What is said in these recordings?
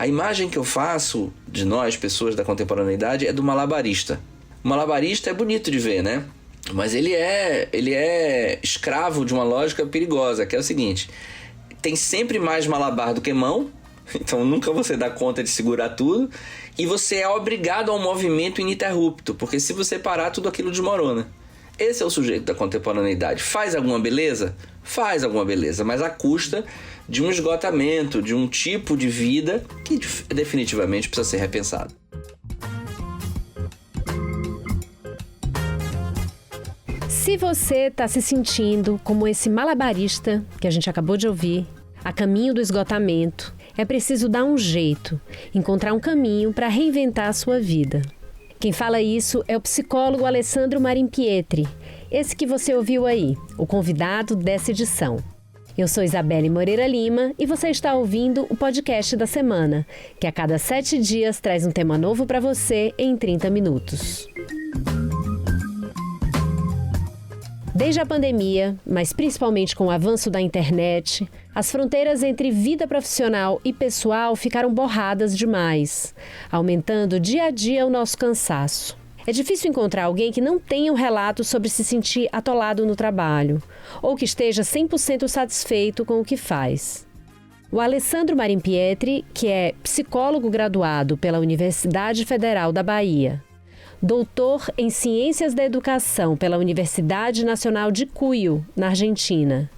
A imagem que eu faço de nós, pessoas da contemporaneidade, é do malabarista. O malabarista é bonito de ver, né? Mas ele é escravo de uma lógica perigosa, que é o seguinte: tem sempre mais malabar do que mão, então nunca você dá conta de segurar tudo, e você é obrigado ao movimento ininterrupto, porque se você parar, tudo aquilo desmorona. Esse é o sujeito da contemporaneidade. Faz alguma beleza? Faz alguma beleza, mas à custa de um esgotamento, de um tipo de vida que definitivamente precisa ser repensado. Se você está se sentindo como esse malabarista que a gente acabou de ouvir, a caminho do esgotamento, é preciso dar um jeito, encontrar um caminho para reinventar a sua vida. Quem fala isso é o psicólogo Alessandro Marimpietri, esse que você ouviu aí, o convidado dessa edição. Eu sou Isabelle Moreira Lima e você está ouvindo o podcast da semana, que a cada 7 dias traz um tema novo para você em 30 minutos. Desde a pandemia, mas principalmente com o avanço da internet, as fronteiras entre vida profissional e pessoal ficaram borradas demais, aumentando dia a dia o nosso cansaço. É difícil encontrar alguém que não tenha um relato sobre se sentir atolado no trabalho, ou que esteja 100% satisfeito com o que faz. O Alessandro Marimpietri, que é psicólogo graduado pela Universidade Federal da Bahia, doutor em Ciências da Educação pela Universidade Nacional de Cuyo, na Argentina,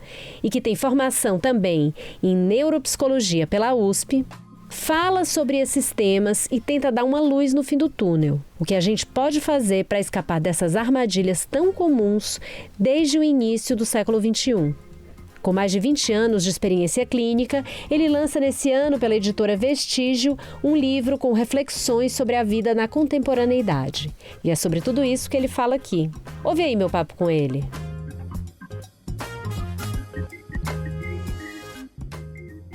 e que tem formação também em Neuropsicologia pela USP, fala sobre esses temas e tenta dar uma luz no fim do túnel. O que a gente pode fazer para escapar dessas armadilhas tão comuns desde o início do século XXI. Com mais de 20 anos de experiência clínica, ele lança nesse ano pela editora Vestígio um livro com reflexões sobre a vida na contemporaneidade. E é sobre tudo isso que ele fala aqui. Ouve aí meu papo com ele.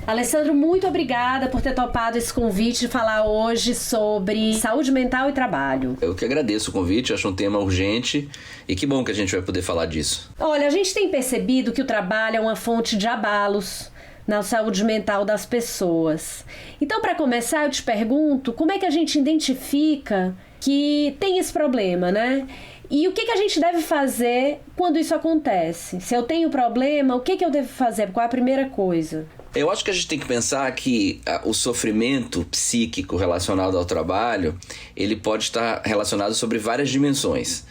Alessandro, muito obrigada por ter topado esse convite de falar hoje sobre saúde mental e trabalho. Eu que agradeço o convite, acho um tema urgente e que bom que a gente vai poder falar disso. Olha, a gente tem percebido que o trabalho é uma fonte de abalos na saúde mental das pessoas. Então, para começar, eu te pergunto, como é que a gente identifica que tem esse problema, né? E o que a gente deve fazer quando isso acontece? Se eu tenho problema, o que eu devo fazer? Qual é a primeira coisa? Eu acho que a gente tem que pensar que o sofrimento psíquico relacionado ao trabalho, ele pode estar relacionado sobre várias dimensões.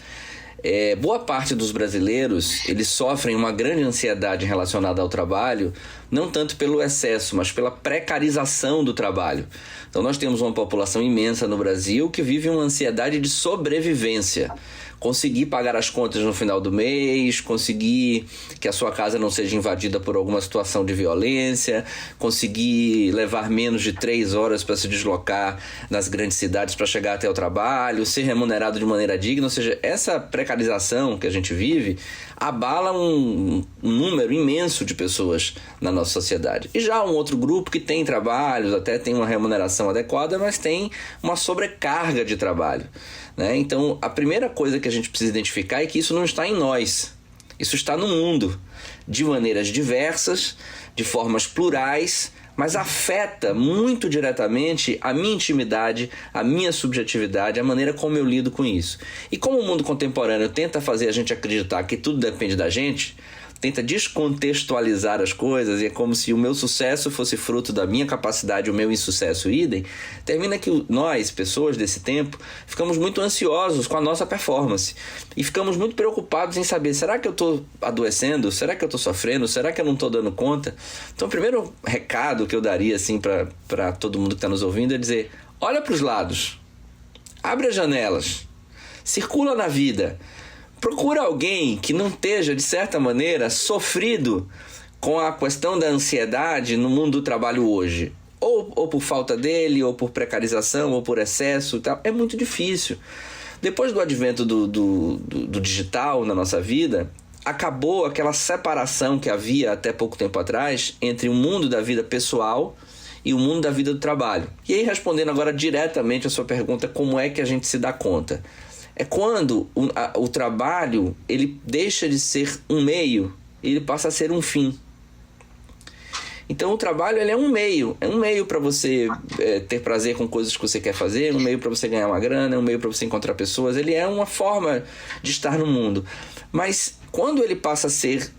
Boa parte dos brasileiros, eles sofrem uma grande ansiedade relacionada ao trabalho, não tanto pelo excesso, mas pela precarização do trabalho. Então nós temos uma população imensa no Brasil que vive uma ansiedade de sobrevivência. Conseguir pagar as contas no final do mês, conseguir que a sua casa não seja invadida por alguma situação de violência, conseguir levar menos de 3 horas para se deslocar nas grandes cidades para chegar até o trabalho, ser remunerado de maneira digna. Ou seja, essa precarização que a gente vive abala um número imenso de pessoas na nossa sociedade. E já um outro grupo que tem trabalhos, até tem uma remuneração adequada, mas tem uma sobrecarga de trabalho, né? Então, a primeira coisa que a gente precisa identificar é que isso não está em nós. Isso está no mundo, de maneiras diversas, de formas plurais, mas afeta muito diretamente a minha intimidade, a minha subjetividade, a maneira como eu lido com isso. E como o mundo contemporâneo tenta fazer a gente acreditar que tudo depende da gente, tenta descontextualizar as coisas, e é como se o meu sucesso fosse fruto da minha capacidade, o meu insucesso idem, termina que nós, pessoas desse tempo, ficamos muito ansiosos com a nossa performance e ficamos muito preocupados em saber, será que eu estou adoecendo? Será que eu estou sofrendo? Será que eu não estou dando conta? Então o primeiro recado que eu daria assim, para todo mundo que está nos ouvindo é dizer, olha para os lados, abre as janelas, circula na vida, procura alguém que não esteja, de certa maneira, sofrido com a questão da ansiedade no mundo do trabalho hoje. Ou por falta dele, ou por precarização, ou por excesso e tal. É muito difícil. Depois do advento do digital na nossa vida, acabou aquela separação que havia até pouco tempo atrás entre o mundo da vida pessoal e o mundo da vida do trabalho. E aí, respondendo agora diretamente a sua pergunta, como é que a gente se dá conta? É quando o trabalho ele deixa de ser um meio, ele passa a ser um fim. Então o trabalho ele é um meio para você ter prazer com coisas que você quer fazer, um meio para você ganhar uma grana, um meio para você encontrar pessoas. Ele é uma forma de estar no mundo. Mas quando ele passa a ser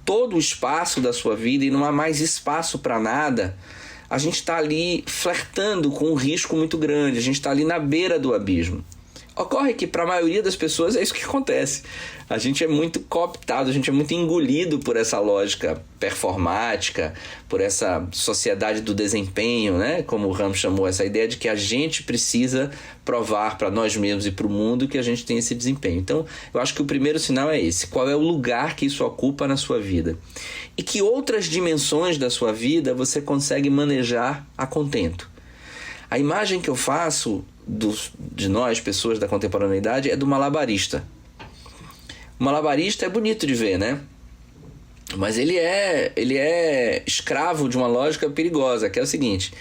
todo o espaço da sua vida e não há mais espaço para nada, a gente está ali flertando com um risco muito grande, a gente está ali na beira do abismo. Ocorre que para a maioria das pessoas é isso que acontece. A gente é muito cooptado, a gente é muito engolido por essa lógica performática, por essa sociedade do desempenho, né? Como o Ramos chamou, essa ideia de que a gente precisa provar para nós mesmos e para o mundo que a gente tem esse desempenho. Então, eu acho que o primeiro sinal é esse. Qual é o lugar que isso ocupa na sua vida? E que outras dimensões da sua vida você consegue manejar a contento? A imagem que eu faço de nós, pessoas da contemporaneidade, é do malabarista. O malabarista é bonito de ver, né? Mas ele é escravo de uma lógica perigosa, que é o seguinte: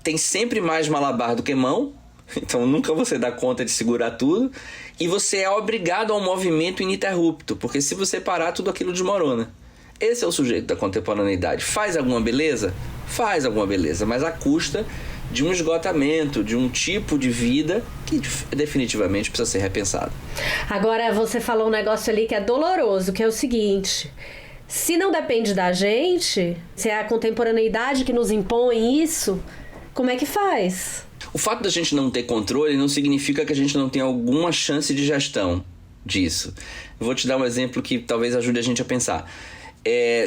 tem sempre mais malabar do que mão, então nunca você dá conta de segurar tudo, e você é obrigado ao movimento ininterrupto, porque se você parar, tudo aquilo desmorona. Esse é o sujeito da contemporaneidade. Faz alguma beleza? Faz alguma beleza, mas à custa de um esgotamento, de um tipo de vida que definitivamente precisa ser repensado. Agora, você falou um negócio ali que é doloroso, que é o seguinte: se não depende da gente, se é a contemporaneidade que nos impõe isso, como é que faz? O fato da gente não ter controle não significa que a gente não tenha alguma chance de gestão disso. Eu vou te dar um exemplo que talvez ajude a gente a pensar.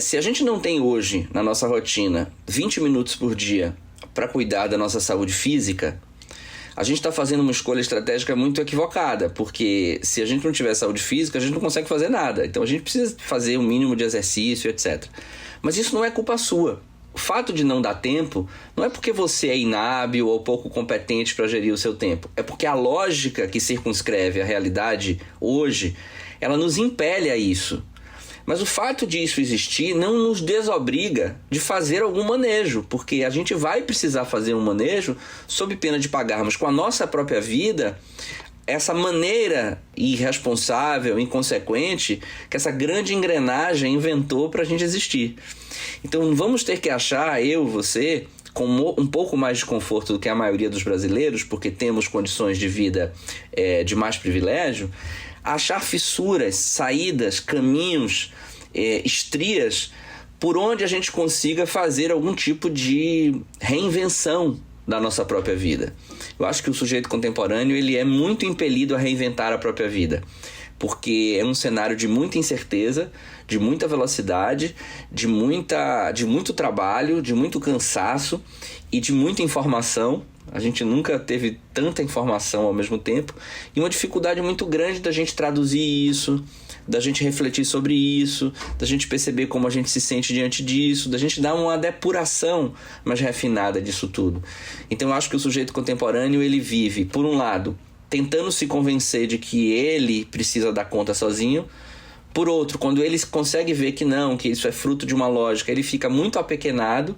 Se a gente não tem hoje, na nossa rotina, 20 minutos por dia para cuidar da nossa saúde física, a gente está fazendo uma escolha estratégica muito equivocada, porque se a gente não tiver saúde física, a gente não consegue fazer nada. Então a gente precisa fazer um mínimo de exercício, etc. Mas isso não é culpa sua. O fato de não dar tempo não é porque você é inábil ou pouco competente para gerir o seu tempo. É porque a lógica que circunscreve a realidade hoje, ela nos impele a isso. Mas o fato de isso existir não nos desobriga de fazer algum manejo, porque a gente vai precisar fazer um manejo sob pena de pagarmos com a nossa própria vida essa maneira irresponsável, inconsequente, que essa grande engrenagem inventou para a gente existir. Então vamos ter que achar, eu, você, com um pouco mais de conforto do que a maioria dos brasileiros, porque temos condições de vida de mais privilégio, achar fissuras, saídas, caminhos, estrias, por onde a gente consiga fazer algum tipo de reinvenção da nossa própria vida. Eu acho que o sujeito contemporâneo ele é muito impelido a reinventar a própria vida, porque é um cenário de muita incerteza, de muita velocidade, de muito trabalho, de muito cansaço e de muita informação. A gente nunca teve tanta informação ao mesmo tempo e uma dificuldade muito grande da gente traduzir isso, da gente refletir sobre isso, da gente perceber como a gente se sente diante disso, da gente dar uma depuração mais refinada disso tudo. Então eu acho que o sujeito contemporâneo ele vive, por um lado, tentando se convencer de que ele precisa dar conta sozinho. Por outro, quando ele consegue ver que não, que isso é fruto de uma lógica, ele fica muito apequenado.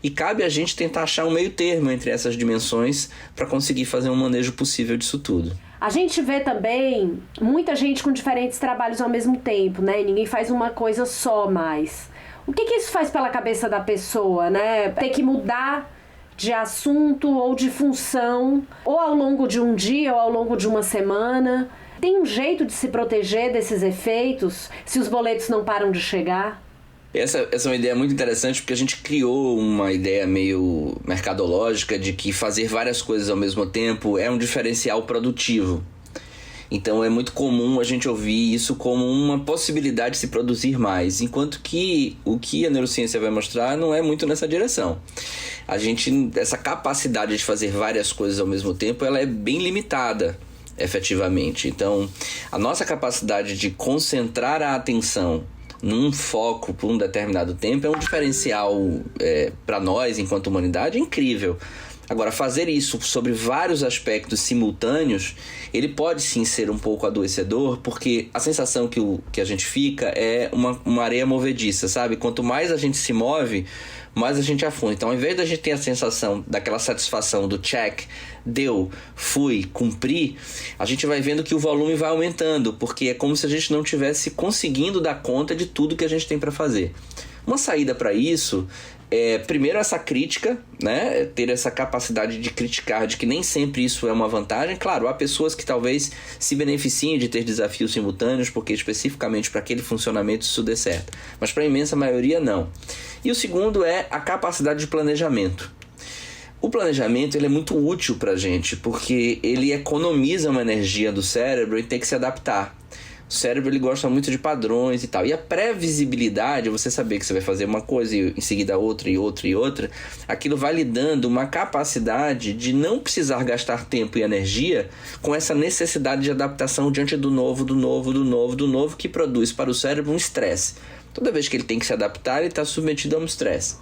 E cabe a gente tentar achar um meio termo entre essas dimensões para conseguir fazer um manejo possível disso tudo. A gente vê também muita gente com diferentes trabalhos ao mesmo tempo, né? E ninguém faz uma coisa só mais. O que isso faz pela cabeça da pessoa, né? Ter que mudar de assunto ou de função, ou ao longo de um dia ou ao longo de uma semana. Tem um jeito de se proteger desses efeitos se os boletos não param de chegar? Essa é uma ideia muito interessante, porque a gente criou uma ideia meio mercadológica de que fazer várias coisas ao mesmo tempo é um diferencial produtivo. Então é muito comum a gente ouvir isso como uma possibilidade de se produzir mais, enquanto que o que a neurociência vai mostrar não é muito nessa direção. Essa capacidade de fazer várias coisas ao mesmo tempo, ela é bem limitada, efetivamente. Então a nossa capacidade de concentrar a atenção num foco por um determinado tempo é um diferencial para nós, enquanto humanidade, incrível. Agora, fazer isso sobre vários aspectos simultâneos, ele pode sim ser um pouco adoecedor, porque a sensação que a gente fica é uma areia movediça, sabe? Quanto mais a gente se move, mais a gente afunda. Então, ao invés da gente ter a sensação daquela satisfação do check, deu, fui, cumpri, a gente vai vendo que o volume vai aumentando, porque é como se a gente não estivesse conseguindo dar conta de tudo que a gente tem para fazer. Uma saída para isso Primeiro, essa crítica, né? Ter essa capacidade de criticar, de que nem sempre isso é uma vantagem. Claro, há pessoas que talvez se beneficiem de ter desafios simultâneos, porque especificamente para aquele funcionamento isso dê certo. Mas para a imensa maioria, não. E o segundo é a capacidade de planejamento. O planejamento ele é muito útil para a gente, porque ele economiza uma energia do cérebro e tem que se adaptar. O cérebro ele gosta muito de padrões e tal. E a previsibilidade, você saber que você vai fazer uma coisa e em seguida outra e outra e outra, aquilo vai lhe dando uma capacidade de não precisar gastar tempo e energia com essa necessidade de adaptação diante do novo, que produz para o cérebro um estresse. Toda vez que ele tem que se adaptar, ele está submetido a um estresse.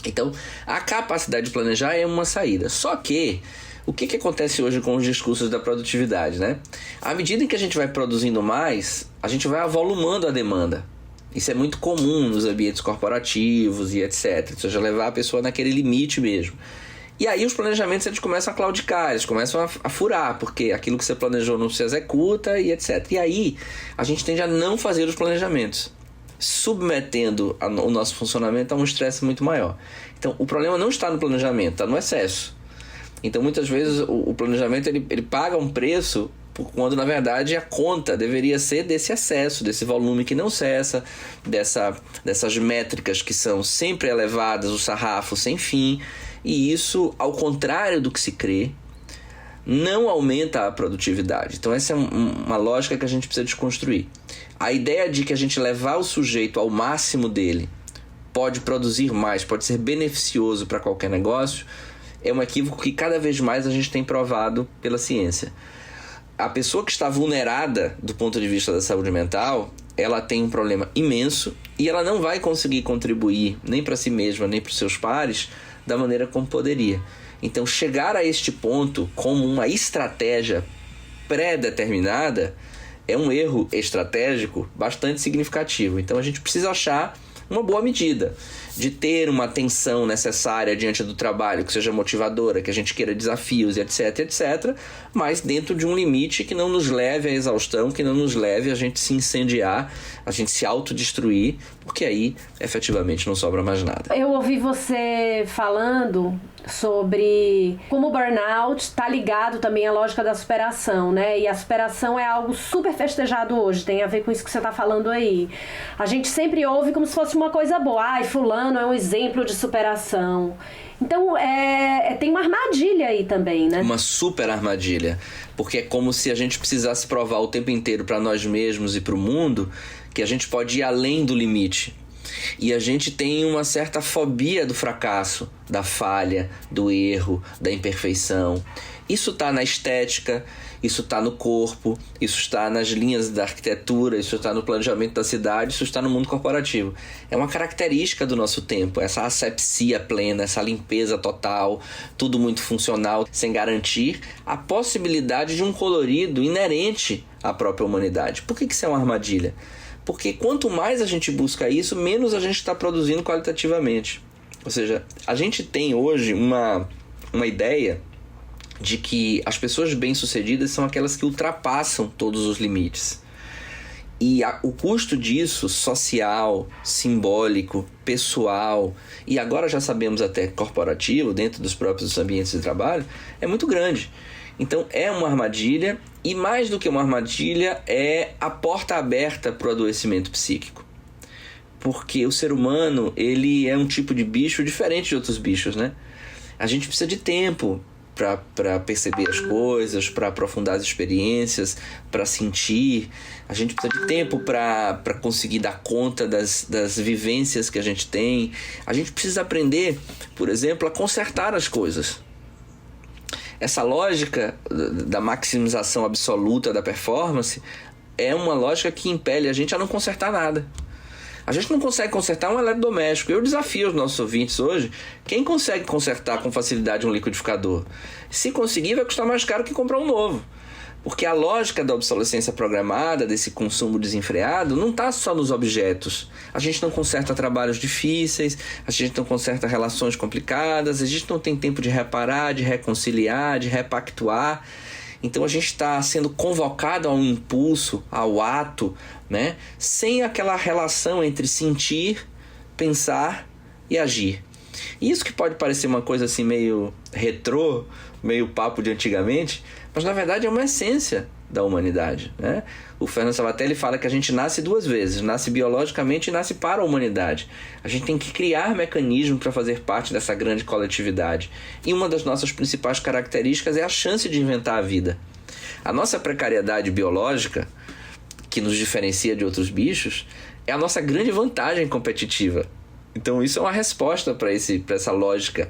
Então, a capacidade de planejar é uma saída. Só que o que acontece hoje com os discursos da produtividade, né? À medida em que a gente vai produzindo mais, a gente vai avolumando a demanda. Isso é muito comum nos ambientes corporativos e etc. Ou seja, levar a pessoa naquele limite mesmo. E aí os planejamentos eles começam a claudicar, eles começam a furar, porque aquilo que você planejou não se executa e etc. E aí a gente tende a não fazer os planejamentos, submetendo o nosso funcionamento a um estresse muito maior. Então o problema não está no planejamento, está no excesso. Então muitas vezes o planejamento ele paga um preço quando na verdade a conta deveria ser desse excesso, desse volume que não cessa, dessas métricas que são sempre elevadas, o sarrafo sem fim, e isso, ao contrário do que se crê, não aumenta a produtividade. Então essa é uma lógica que a gente precisa desconstruir. A ideia de que a gente levar o sujeito ao máximo dele pode produzir mais, pode ser beneficioso para qualquer negócio, é um equívoco que cada vez mais a gente tem provado pela ciência. A pessoa que está vulnerada do ponto de vista da saúde mental, ela tem um problema imenso e ela não vai conseguir contribuir nem para si mesma, nem para os seus pares da maneira como poderia. Então, chegar a este ponto como uma estratégia pré-determinada é um erro estratégico bastante significativo. Então, a gente precisa achar uma boa medida de ter uma atenção necessária diante do trabalho, que seja motivadora, que a gente queira desafios, etc, etc, mas dentro de um limite que não nos leve à exaustão, que não nos leve a gente se incendiar, a gente se autodestruir, porque aí, efetivamente, não sobra mais nada. Eu ouvi você falando sobre como o burnout está ligado também à lógica da superação, né? E a superação é algo super festejado hoje, tem a ver com isso que você está falando aí. A gente sempre ouve como se fosse uma coisa boa. Ai, fulano é um exemplo de superação. Então, tem uma armadilha aí também, né? Uma super armadilha, porque é como se a gente precisasse provar o tempo inteiro para nós mesmos e para o mundo que a gente pode ir além do limite. E a gente tem uma certa fobia do fracasso, da falha, do erro, da imperfeição. Isso está na estética, isso está no corpo, isso está nas linhas da arquitetura, isso está no planejamento da cidade, isso está no mundo corporativo. É uma característica do nosso tempo, essa asepsia plena, essa limpeza total, tudo muito funcional, sem garantir a possibilidade de um colorido inerente à própria humanidade. Por que isso é uma armadilha? Porque quanto mais a gente busca isso, menos a gente está produzindo qualitativamente. Ou seja, a gente tem hoje uma ideia de que as pessoas bem-sucedidas são aquelas que ultrapassam todos os limites. E o custo disso, social, simbólico, pessoal, e agora já sabemos até corporativo, dentro dos próprios ambientes de trabalho, é muito grande. Então é uma armadilha, e mais do que uma armadilha, é a porta aberta para o adoecimento psíquico. Porque o ser humano, ele é um tipo de bicho diferente de outros bichos, né? A gente precisa de tempo para perceber as coisas, para aprofundar as experiências, para sentir. A gente precisa de tempo para conseguir dar conta das vivências que a gente tem. A gente precisa aprender, por exemplo, a consertar as coisas. Essa lógica da maximização absoluta da performance é uma lógica que impele a gente a não consertar nada. A gente não consegue consertar um eletrodoméstico. Eu desafio os nossos ouvintes hoje. Quem consegue consertar com facilidade um liquidificador? Se conseguir, vai custar mais caro que comprar um novo. Porque a lógica da obsolescência programada, desse consumo desenfreado, não está só nos objetos. A gente não conserta trabalhos difíceis, a gente não conserta relações complicadas, a gente não tem tempo de reparar, de reconciliar, de repactuar. Então a gente está sendo convocado a um impulso, ao ato, né? Sem aquela relação entre sentir, pensar e agir. Isso que pode parecer uma coisa assim meio retrô, meio papo de antigamente, mas na verdade é uma essência da humanidade, né? O Fernando Sabatelli fala que a gente nasce duas vezes, nasce biologicamente e nasce para a humanidade. A gente tem que criar mecanismos para fazer parte dessa grande coletividade. E uma das nossas principais características é a chance de inventar a vida. A nossa precariedade biológica, que nos diferencia de outros bichos, é a nossa grande vantagem competitiva. Então isso é uma resposta para essa lógica.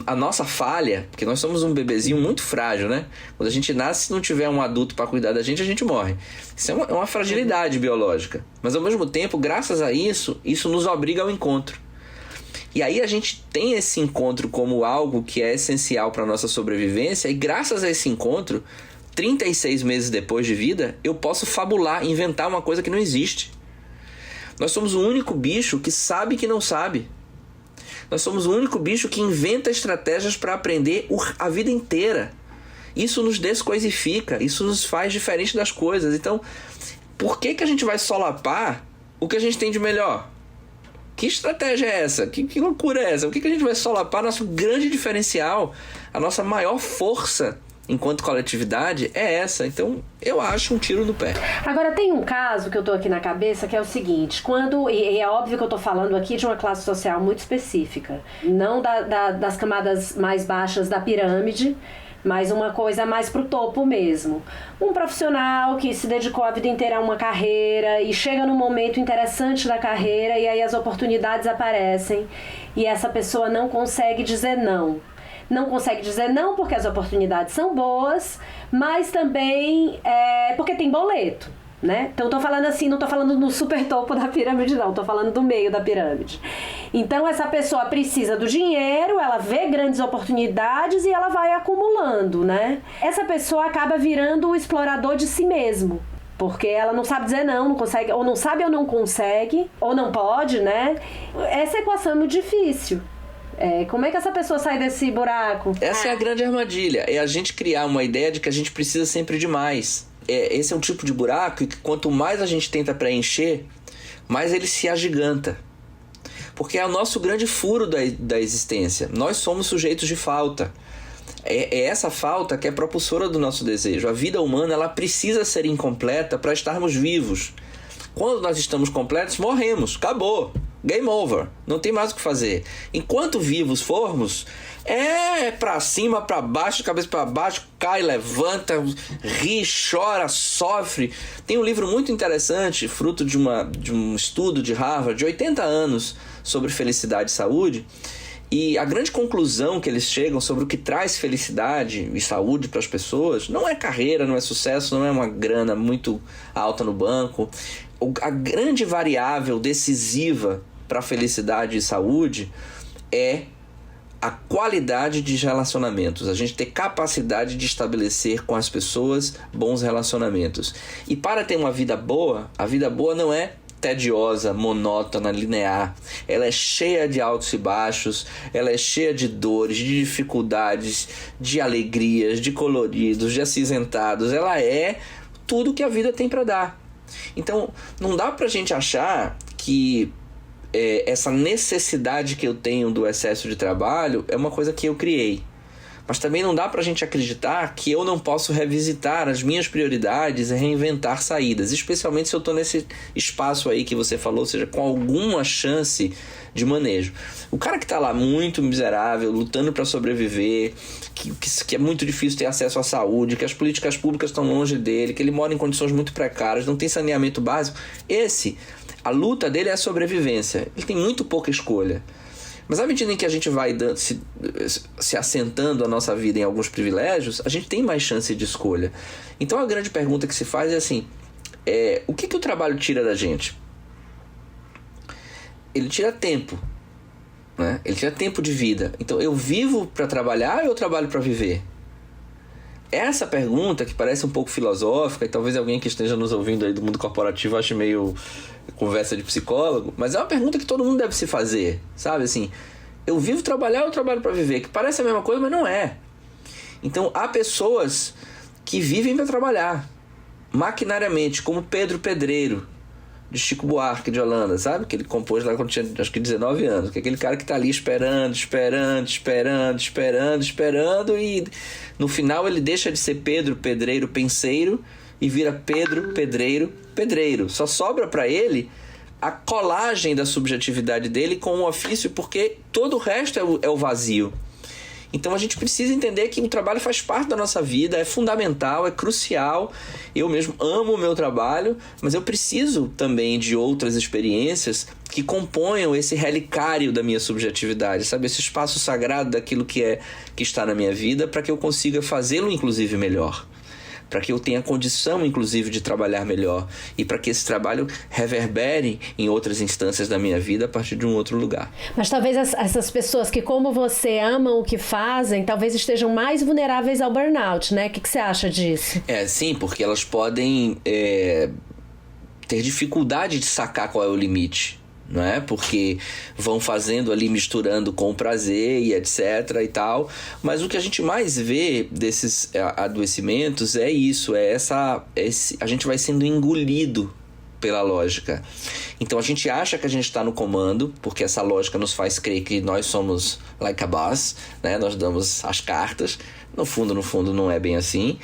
A nossa falha, porque nós somos um bebezinho muito frágil, né? Quando a gente nasce, se não tiver um adulto para cuidar da gente, a gente morre. Isso é uma fragilidade biológica. Mas ao mesmo tempo, graças a isso nos obriga ao encontro. E aí a gente tem esse encontro como algo que é essencial para a nossa sobrevivência, e graças a esse encontro, 36 meses depois de vida, eu posso fabular, inventar uma coisa que não existe. Nós somos o único bicho que sabe que não sabe. Nós somos o único bicho que inventa estratégias para aprender a vida inteira. Isso nos descoisifica, isso nos faz diferente das coisas. Então, por que a gente vai solapar o que a gente tem de melhor? Que estratégia é essa? Que loucura é essa? Por que a gente vai solapar nosso grande diferencial, a nossa maior força enquanto coletividade é essa? Então, eu acho um tiro no pé. Agora, tem um caso que eu tô aqui na cabeça que é o seguinte, e é óbvio que eu tô falando aqui de uma classe social muito específica, não das camadas mais baixas da pirâmide, mas uma coisa mais pro topo mesmo. Um profissional que se dedicou a vida inteira a uma carreira e chega num momento interessante da carreira e aí as oportunidades aparecem e essa pessoa não consegue dizer não. Não consegue dizer não porque as oportunidades são boas, mas também porque tem boleto, né? Então, tô falando assim, não tô falando no super topo da pirâmide, não. Tô falando do meio da pirâmide. Então, essa pessoa precisa do dinheiro, ela vê grandes oportunidades e ela vai acumulando, né? Essa pessoa acaba virando o explorador de si mesmo. Porque ela não sabe dizer não consegue, ou não sabe ou não consegue, ou não pode, né? Essa equação é muito difícil. Como é que essa pessoa sai desse buraco? Essa é a grande armadilha. É a gente criar uma ideia de que a gente precisa sempre de mais. Esse é um tipo de buraco que quanto mais a gente tenta preencher, mais ele se agiganta. Porque é o nosso grande furo da existência. Nós somos sujeitos de falta. É essa falta que é propulsora do nosso desejo. A vida humana, ela precisa ser incompleta para estarmos vivos. Quando nós estamos completos, morremos. Acabou. Game over, não tem mais o que fazer. Enquanto vivos formos, pra cima, pra baixo, de cabeça pra baixo, cai, levanta, ri, chora, sofre. Tem um livro muito interessante, fruto de um estudo de Harvard, de 80 anos, sobre felicidade e saúde. E a grande conclusão que eles chegam sobre o que traz felicidade e saúde para as pessoas não é carreira, não é sucesso, não é uma grana muito alta no banco. A grande variável decisiva para a felicidade e saúde é a qualidade de relacionamentos, a gente ter capacidade de estabelecer com as pessoas bons relacionamentos. E para ter uma vida boa, a vida boa não é tediosa, monótona, linear. Ela é cheia de altos e baixos, ela é cheia de dores, de dificuldades, de alegrias, de coloridos, de acinzentados. Ela é tudo que a vida tem para dar. Então, não dá pra gente achar que essa necessidade que eu tenho do excesso de trabalho é uma coisa que eu criei. Mas também não dá pra gente acreditar que eu não posso revisitar as minhas prioridades e reinventar saídas, especialmente se eu tô nesse espaço aí que você falou, ou seja, com alguma chance de manejo. O cara que tá lá muito miserável, lutando para sobreviver, que é muito difícil ter acesso à saúde, que as políticas públicas estão longe dele, que ele mora em condições muito precárias, não tem saneamento básico, a luta dele é a sobrevivência. Ele tem muito pouca escolha. Mas à medida em que a gente vai se assentando a nossa vida em alguns privilégios, a gente tem mais chance de escolha. Então a grande pergunta que se faz é assim, o que o trabalho tira da gente? Ele tira tempo, né? Ele tira tempo de vida. Então eu vivo para trabalhar ou eu trabalho para viver? Essa pergunta, que parece um pouco filosófica, e talvez alguém que esteja nos ouvindo aí do mundo corporativo ache meio conversa de psicólogo, mas é uma pergunta que todo mundo deve se fazer, sabe? Assim, eu vivo trabalhar ou eu trabalho para viver? Que parece a mesma coisa, mas não é. Então, há pessoas que vivem para trabalhar, maquinariamente, como Pedro Pedreiro, de Chico Buarque de Holanda, sabe? Que ele compôs lá quando tinha, acho que 19 anos. Que é aquele cara que tá ali esperando e no final ele deixa de ser Pedro, pedreiro, penseiro e vira Pedro, pedreiro, pedreiro. Só sobra para ele a colagem da subjetividade dele com o ofício, porque todo o resto é o vazio. Então a gente precisa entender que o trabalho faz parte da nossa vida, é fundamental, é crucial. Eu mesmo amo o meu trabalho, mas eu preciso também de outras experiências que componham esse relicário da minha subjetividade, sabe? Esse espaço sagrado daquilo que está na minha vida, para que eu consiga fazê-lo, inclusive, melhor. Para que eu tenha condição, inclusive, de trabalhar melhor e para que esse trabalho reverbere em outras instâncias da minha vida a partir de um outro lugar. Mas talvez essas pessoas que, como você, amam o que fazem, talvez estejam mais vulneráveis ao burnout, né? O que você acha disso? Sim, porque elas podem ter dificuldade de sacar qual é o limite. Não é? Porque vão fazendo ali, misturando com o prazer e etc e tal, mas o que a gente mais vê desses adoecimentos é isso, a gente vai sendo engolido pela lógica. Então a gente acha que a gente está no comando, porque essa lógica nos faz crer que nós somos like a boss, né? Nós damos as cartas. No fundo não é bem assim,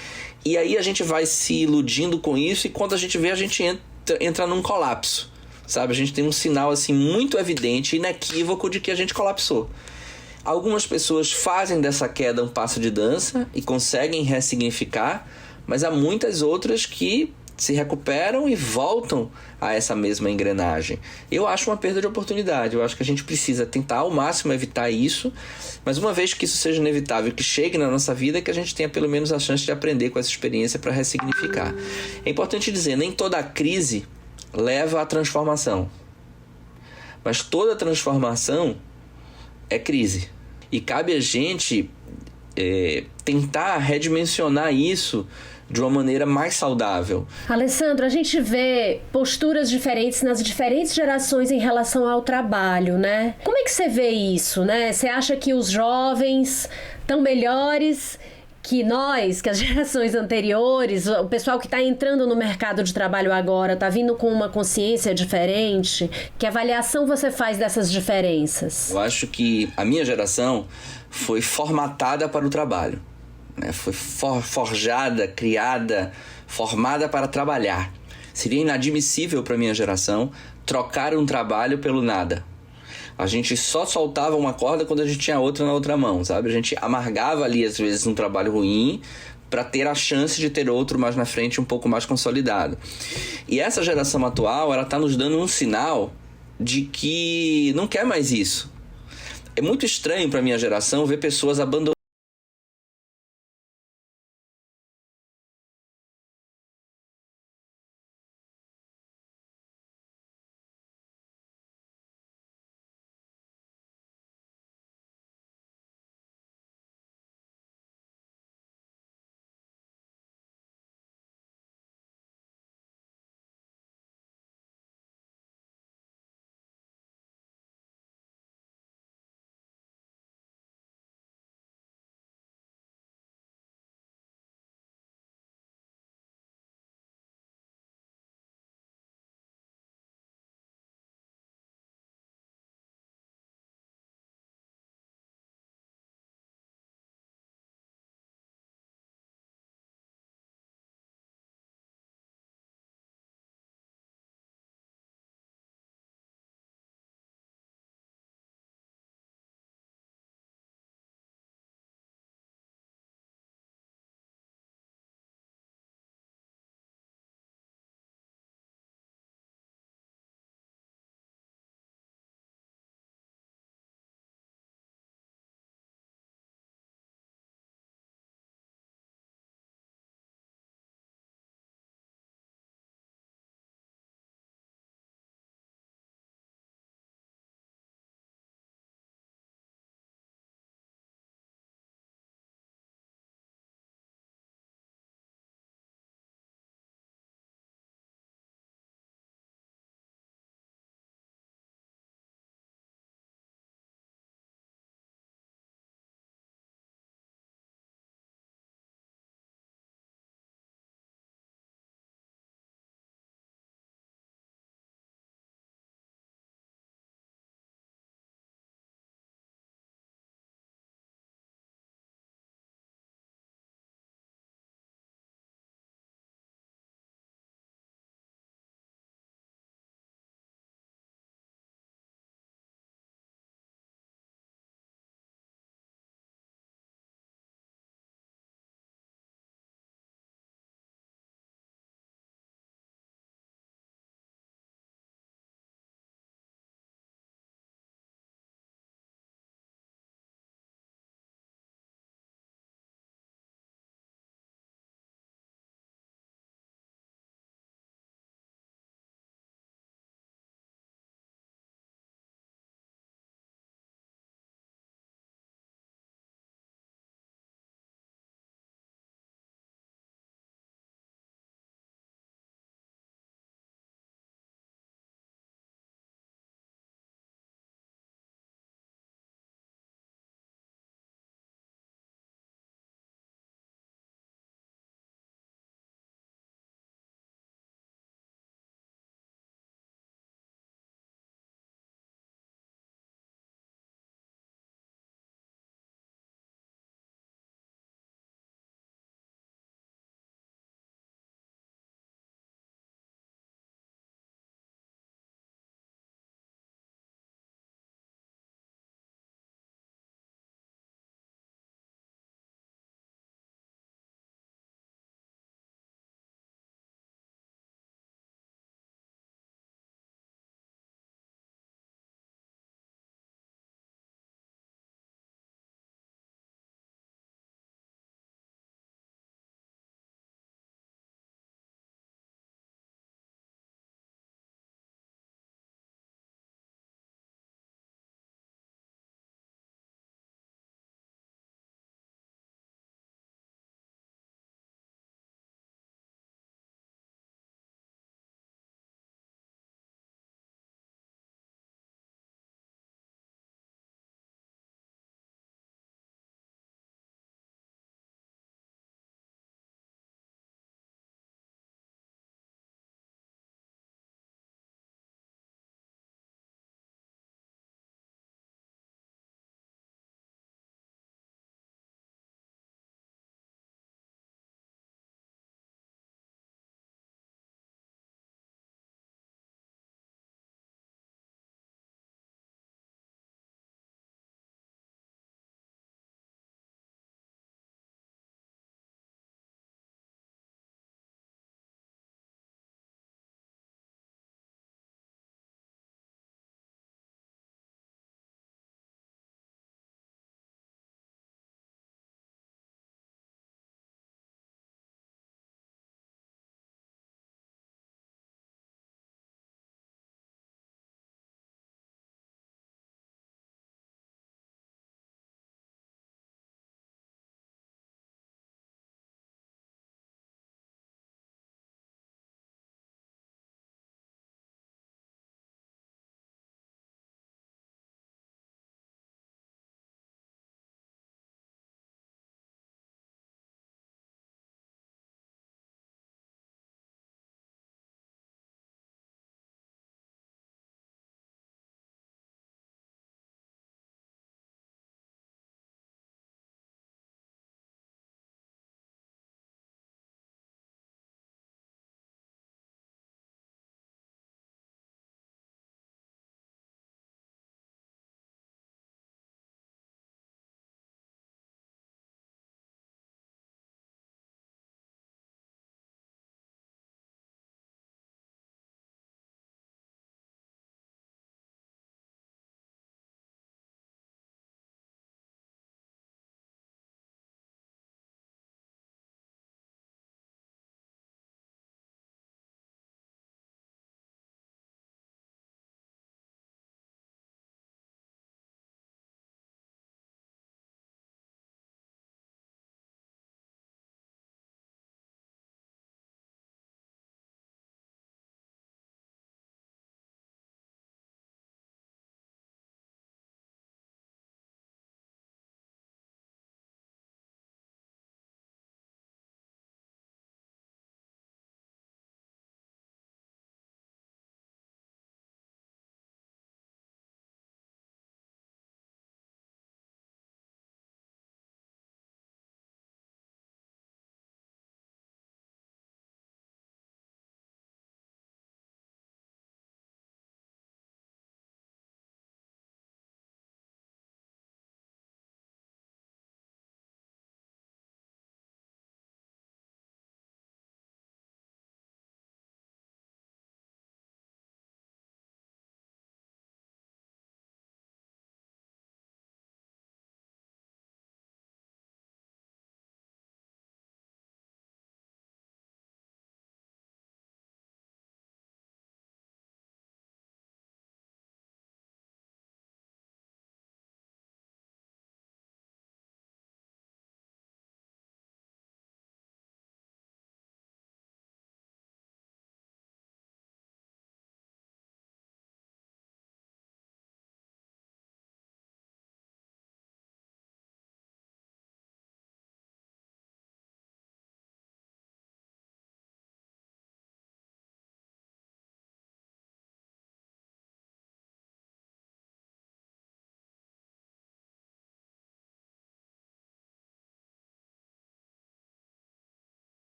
e aí a gente vai se iludindo com isso, e quando a gente vê, a gente entra num colapso. Sabe, a gente tem um sinal assim muito evidente, inequívoco, de que a gente colapsou. Algumas pessoas fazem dessa queda um passo de dança e conseguem ressignificar, mas há muitas outras que se recuperam e voltam a essa mesma engrenagem. Eu acho uma perda de oportunidade. Eu acho que a gente precisa tentar ao máximo evitar isso, mas uma vez que isso seja inevitável, que chegue na nossa vida, que a gente tenha pelo menos a chance de aprender com essa experiência para ressignificar. É importante dizer, nem toda a crise leva à transformação, mas toda transformação é crise, e cabe a gente tentar redimensionar isso de uma maneira mais saudável. Alessandro, a gente vê posturas diferentes nas diferentes gerações em relação ao trabalho, né? Como é que você vê isso, né? Você acha que os jovens estão melhores que nós, que as gerações anteriores, o pessoal que está entrando no mercado de trabalho agora, está vindo com uma consciência diferente? Que avaliação você faz dessas diferenças? Eu acho que a minha geração foi formatada para o trabalho, né? Foi forjada, criada, formada para trabalhar. Seria inadmissível para a minha geração trocar um trabalho pelo nada. A gente só soltava uma corda quando a gente tinha outra na outra mão, sabe? A gente amargava ali, às vezes, um trabalho ruim para ter a chance de ter outro mais na frente, um pouco mais consolidado. E essa geração atual, ela está nos dando um sinal de que não quer mais isso. É muito estranho para a minha geração ver pessoas abandonando